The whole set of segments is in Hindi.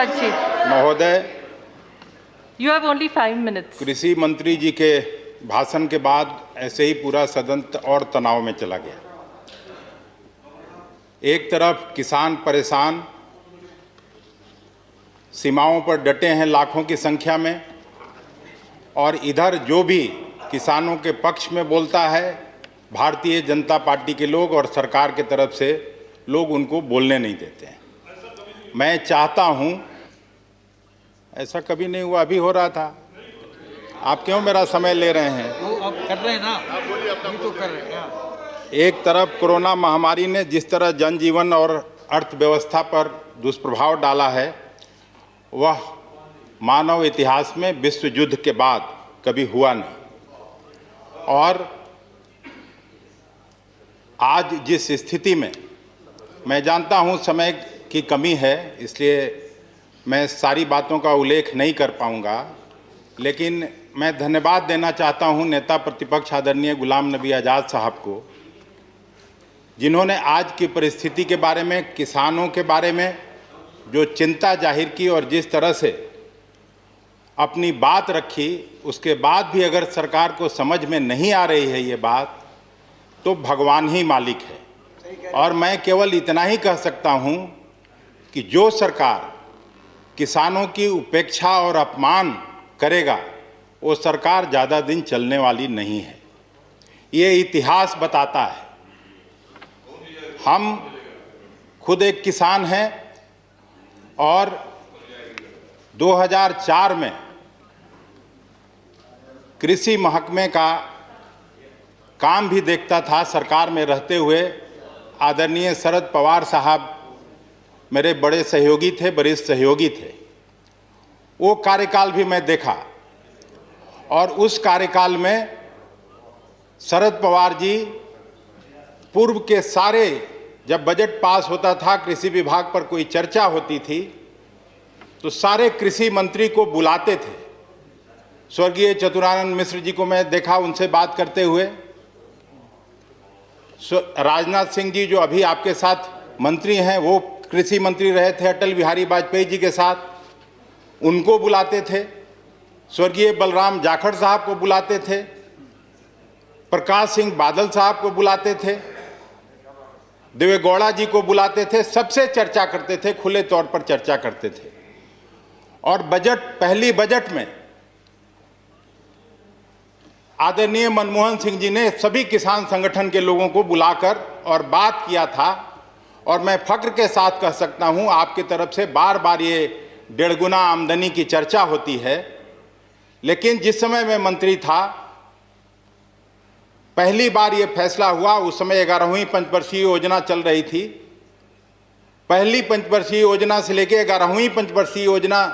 भारद्वाज जी, महोदय, you have only 5 minutes. कृषि मंत्री जी के भाषण के बाद ऐसे ही पूरा सदन और तनाव में चला गया। एक तरफ किसान परेशान, सीमाओं पर डटे हैं लाखों की संख्या में, और इधर जो भी किसानों के पक्ष में बोलता है भारतीय जनता पार्टी के लोग और सरकार की तरफ से लोग उनको बोलने नहीं देते हैं। मैं चाहता हूं, ऐसा कभी नहीं हुआ, अभी हो रहा था, आप क्यों मेरा समय ले रहे हैं? वो आप कर रहे हैं ना, आप बोलिए, अपनी तो कर रहे हैं। एक तरफ कोरोना महामारी ने जिस तरह जनजीवन और अर्थव्यवस्था पर दुष्प्रभाव डाला है, वह मानव इतिहास में विश्व युद्ध के बाद कभी हुआ नहीं। और आज जिस स्थिति में, मैं जानता हूं समय की कमी है, इसलिए मैं सारी बातों का उल्लेख नहीं कर पाऊंगा, लेकिन मैं धन्यवाद देना चाहता हूं नेता प्रतिपक्ष आदरणीय गुलाम नबी आज़ाद साहब को, जिन्होंने आज की परिस्थिति के बारे में, किसानों के बारे में जो चिंता जाहिर की और जिस तरह से अपनी बात रखी, उसके बाद भी अगर सरकार को समझ में नहीं आ रही है ये बात, तो भगवान ही मालिक है। और मैं केवल इतना ही कह सकता हूं कि जो सरकार किसानों की उपेक्षा और अपमान करेगा, वो सरकार ज़्यादा दिन चलने वाली नहीं है, ये इतिहास बताता है। हम खुद एक किसान हैं और 2004 में कृषि महकमे का काम भी देखता था। सरकार में रहते हुए आदरणीय शरद पवार साहब मेरे बड़े सहयोगी थे, वरिष्ठ सहयोगी थे। वो कार्यकाल भी मैं देखा, और उस कार्यकाल में शरद पवार जी पूर्व के सारे, जब बजट पास होता था, कृषि विभाग पर कोई चर्चा होती थी, तो सारे कृषि मंत्री को बुलाते थे। स्वर्गीय चतुरानंद मिश्र जी को मैं देखा उनसे बात करते हुए, राजनाथ सिंह जी जो अभी आपके साथ मंत्री हैं, वो कृषि मंत्री रहे थे अटल बिहारी वाजपेयी जी के साथ, उनको बुलाते थे। स्वर्गीय बलराम जाखड़ साहब को बुलाते थे, प्रकाश सिंह बादल साहब को बुलाते थे, देवेगौड़ा जी को बुलाते थे, सबसे चर्चा करते थे, खुले तौर पर चर्चा करते थे। और पहली बजट में आदरणीय मनमोहन सिंह जी ने सभी किसान संगठन के लोगों को बुलाकर और बात किया था। और मैं फक्र के साथ कह सकता हूं, आपकी तरफ से बार बार ये 1.5 गुना आमदनी की चर्चा होती है, लेकिन जिस समय मैं मंत्री था, पहली बार ये फैसला हुआ, उस समय 11वीं पंचवर्षीय योजना चल रही थी। पहली पंचवर्षीय योजना से लेकर 11वीं पंचवर्षीय योजना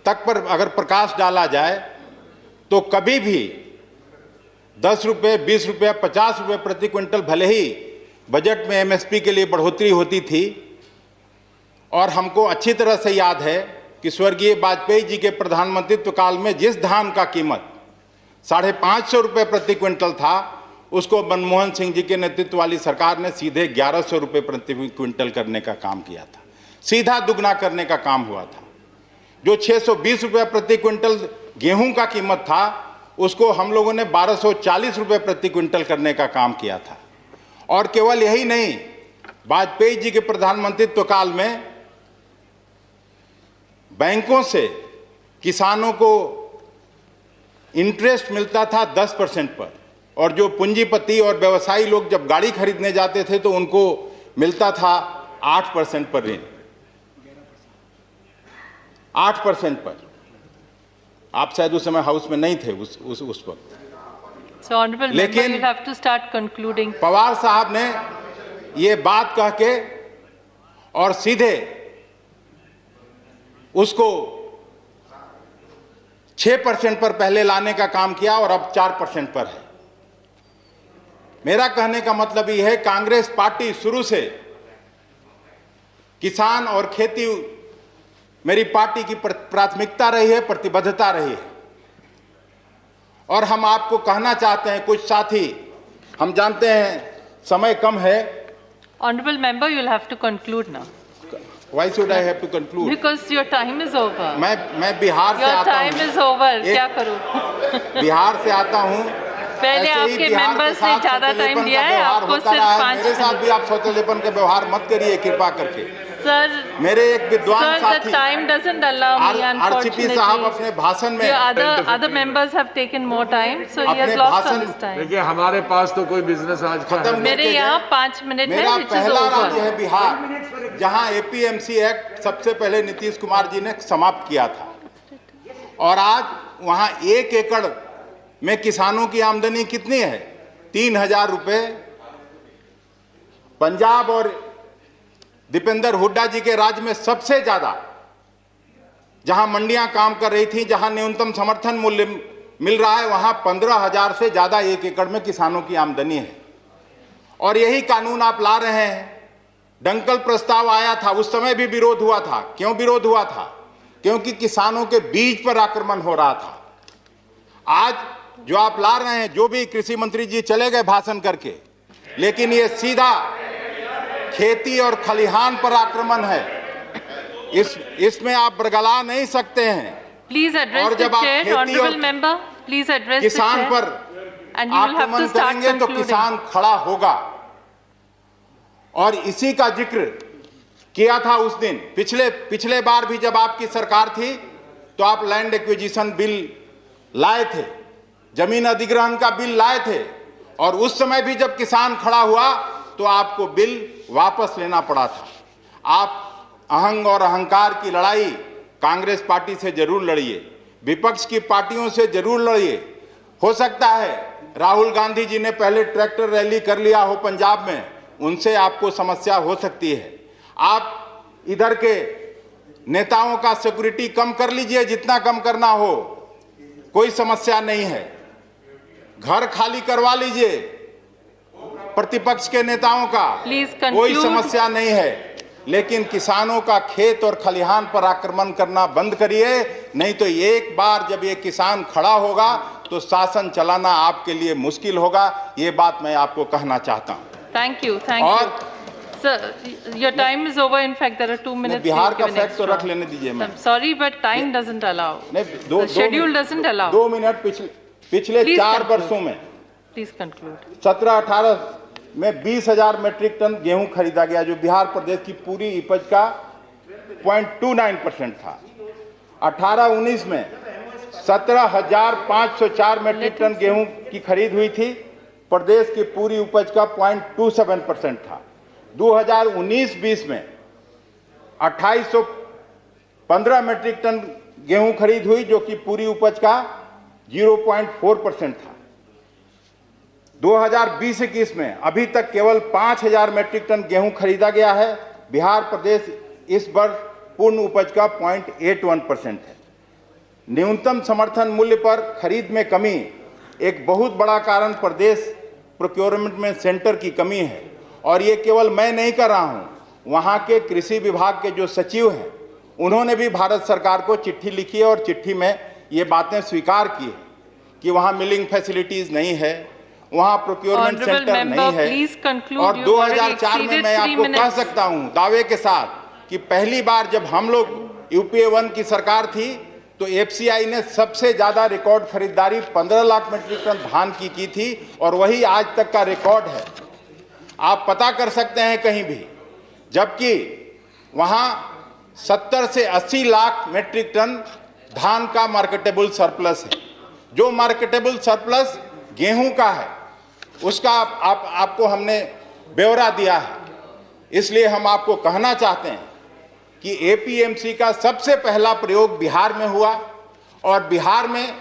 तक पर अगर प्रकाश डाला जाए, तो कभी भी 10 रुपये, 20 रुपये, 50 रुपये प्रति क्विंटल भले ही बजट में एमएसपी के लिए बढ़ोतरी होती थी। और हमको अच्छी तरह से याद है कि स्वर्गीय वाजपेयी जी के प्रधानमंत्रित्व काल में जिस धान का कीमत 550 रुपये प्रति क्विंटल था, उसको मनमोहन सिंह जी के नेतृत्व वाली सरकार ने सीधे 1100 रुपये प्रति क्विंटल करने का काम किया था। सीधा दुगना करने का काम हुआ था। जो 620 रुपये प्रति क्विंटल गेहूं का कीमत था, उसको हम लोगों ने 1240 रुपये प्रति क्विंटल करने का काम किया था। और केवल यही नहीं, वाजपेयी जी के प्रधानमंत्रित्व काल में बैंकों से किसानों को इंटरेस्ट मिलता था 10% पर, और जो पूंजीपति और व्यवसायी लोग जब गाड़ी खरीदने जाते थे तो उनको मिलता था 8% पर ऋण, 8% पर। आप शायद उस समय हाउस में नहीं थे उस वक्त। So honorable member, you'll have to start concluding. Pawar साहब ने ये बात कह के और सीधे उसको 6% पर पहले लाने का काम किया, और अब 4% पर है। मेरा कहने का मतलब ये है, कांग्रेस पार्टी शुरू से किसान और खेती मेरी पार्टी की प्राथमिकता रही है, प्रतिबद्धता रही है। और हम आपको कहना चाहते हैं, कुछ साथी, हम जानते हैं समय कम है। Honorable member, you'll have to conclude now. Why should I have to conclude? Because your time is over. मैं बिहार से Your आता time हूँ। is over. एक- क्या करूँ? बिहार से आता हूँ। पहले ऐसे ही आपके बिहार के members ने साथ ज़्यादा सौतेलेपन time का दिया है, व्यवहार आपको होता सिर्फ रहा है। 5 मेरे साथ मिनट। भी आप सौतेलेपन का व्यवहार मत करिए कृपा करके। Sir, मेरे एक विद्वान sir, the साथी time doesn't allow me, RCP साहब unfortunately. अपने भाषण में Your other members have taken more time, so he has अपने lost भाषण- on his time. देखिए हमारे पास तो कोई बिजनेस आज का है खत्म मेरे करके यहाँ गए। 5 मिनट है, मेरा which is पहला राज्य over. है बिहार, जहां एपीएमसी एक्ट सबसे पहले नीतीश कुमार जी ने समाप्त किया था और आज वहां 1 एकड़ में किसानों की आमदनी कितनी है? 3,000 रुपए। पंजाब और दीपेंद्र हुड्डा जी के राज्य में सबसे ज्यादा, जहां मंडियां काम कर रही थी, जहां न्यूनतम समर्थन मूल्य मिल रहा है, वहां 15,000 से ज्यादा 1 एकड़ में किसानों की आमदनी है। और यही कानून आप ला रहे हैं। डंकल प्रस्ताव आया था, उस समय भी विरोध हुआ था। क्यों विरोध हुआ था? क्योंकि किसानों के बीज पर आक्रमण हो रहा था। आज जो आप ला रहे हैं, जो भी कृषि मंत्री जी चले गए भाषण करके, लेकिन ये सीधा खेती और खलिहान पर आक्रमण है। इसमें आप बरगला नहीं सकते हैं। Please address और the जब आप chair, खेती और honorable member. Please address the किसान chair. पर And you will have आक्रमण to start करेंगे तो concluding. किसान खड़ा होगा। और इसी का जिक्र किया था उस दिन। पिछले बार भी जब आपकी सरकार थी तो आप लैंड एक्विजिशन बिल लाए थे, जमीन अधिग्रहण का बिल लाए थे, और उस समय भी जब किसान खड़ा हुआ तो आपको बिल वापस लेना पड़ा था। आप अहंग और अहंकार की लड़ाई कांग्रेस पार्टी से जरूर लड़िए, विपक्ष की पार्टियों से जरूर लड़िए। हो सकता है राहुल गांधी जी ने पहले ट्रैक्टर रैली कर लिया हो पंजाब में, उनसे आपको समस्या हो सकती है। आप इधर के नेताओं का सिक्योरिटी कम कर लीजिए, जितना कम करना हो, कोई समस्या नहीं है। घर खाली करवा लीजिए प्रतिपक्ष के नेताओं का, Please कोई conclude. समस्या नहीं है। लेकिन किसानों का खेत और खलिहान पर आक्रमण करना बंद करिए, नहीं तो एक बार जब ये किसान खड़ा होगा तो शासन चलाना आपके लिए मुश्किल होगा। ये बात मैं आपको कहना चाहता हूं। Thank you, thank और you. Sir, your time is over. In fact, there are 2 minutes. Bihar का given फैक्ट तो extra. रख लेने दीजिए। मैं I'm sorry, but time doesn't allow. नहीं, The schedule doesn't allow. 2 minute पिछले Please 4 conclude. वर्षों में Please conclude. 17-18 में 20,000 मेट्रिक टन गेहूं खरीदा गया, जो बिहार प्रदेश की पूरी उपज का 0.29% था। 18-19 में 17,504 मेट्रिक टन गेहूं की खरीद हुई थी, प्रदेश की पूरी उपज का 0.27% था। 2019-20 में 2,815 मेट्रिक टन गेहूं खरीद हुई, जो कि पूरी उपज का 0.4% था। 2020-21 में अभी तक केवल 5,000 मेट्रिक टन गेहूं खरीदा गया है। बिहार प्रदेश इस वर्ष पूर्ण उपज का 0.81% है। न्यूनतम समर्थन मूल्य पर खरीद में कमी एक बहुत बड़ा कारण प्रदेश प्रोक्योरमेंट में सेंटर की कमी है। और ये केवल मैं नहीं कर रहा हूं, वहां के कृषि विभाग के जो सचिव हैं, उन्होंने भी भारत सरकार को चिट्ठी लिखी है और चिट्ठी में ये बातें स्वीकार की है कि वहां मिलिंग फैसिलिटीज नहीं है, वहां प्रोक्योरमेंट Honorable सेंटर member, नहीं है। please conclude. और You've 2004 में already मैं exceeded आपको 3 कह minutes. सकता हूं दावे के साथ कि पहली बार जब हम लोग यूपीए 1 की सरकार थी तो एफसीआई ने सबसे ज्यादा रिकॉर्ड खरीदारी 15 लाख मीट्रिक टन धान की थी, और वही आज तक का रिकॉर्ड है। आप पता कर सकते हैं कहीं भी, जबकि वहां 70 से 80 लाख मीट्रिक टन धान का मार्केटेबल सरप्लस है। जो मार्केटेबल सरप्लस गेहूं का है, उसका आपको हमने ब्यौरा दिया है। इसलिए हम आपको कहना चाहते हैं कि एपीएमसी का सबसे पहला प्रयोग बिहार में हुआ, और बिहार में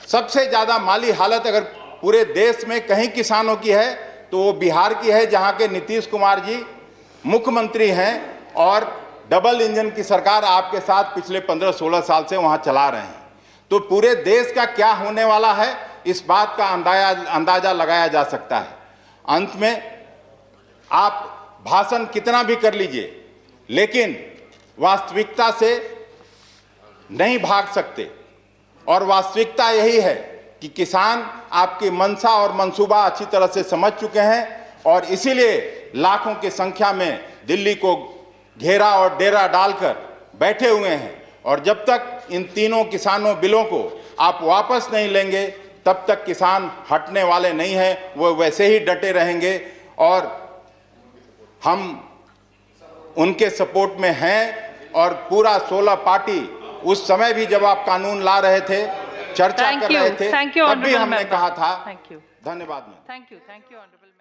सबसे ज़्यादा माली हालत अगर पूरे देश में कहीं किसानों की है तो वो बिहार की है, जहाँ के नीतीश कुमार जी मुख्यमंत्री हैं और डबल इंजन की सरकार आपके साथ पिछले 15-16 साल से वहाँ चला रहे हैं। तो पूरे देश का क्या होने वाला है, इस बात का अंदाजा लगाया जा सकता है। अंत में आप भाषण कितना भी कर लीजिए, लेकिन वास्तविकता से नहीं भाग सकते, और वास्तविकता यही है कि किसान आपकी मंशा और मंसूबा अच्छी तरह से समझ चुके हैं, और इसीलिए लाखों की संख्या में दिल्ली को घेरा और डेरा डालकर बैठे हुए हैं और जब तक इन तीनों किसानों बिलों को आप वापस नहीं लेंगे तब तक किसान हटने वाले नहीं हैं, वो वैसे ही डटे रहेंगे और हम उनके सपोर्ट में हैं। और पूरा 16 पार्टी उस समय भी जब आप कानून ला रहे थे, चर्चा कर रहे थे, तब भी हमने कहा था। Thank you. धन्यवाद। Thank you, honorable.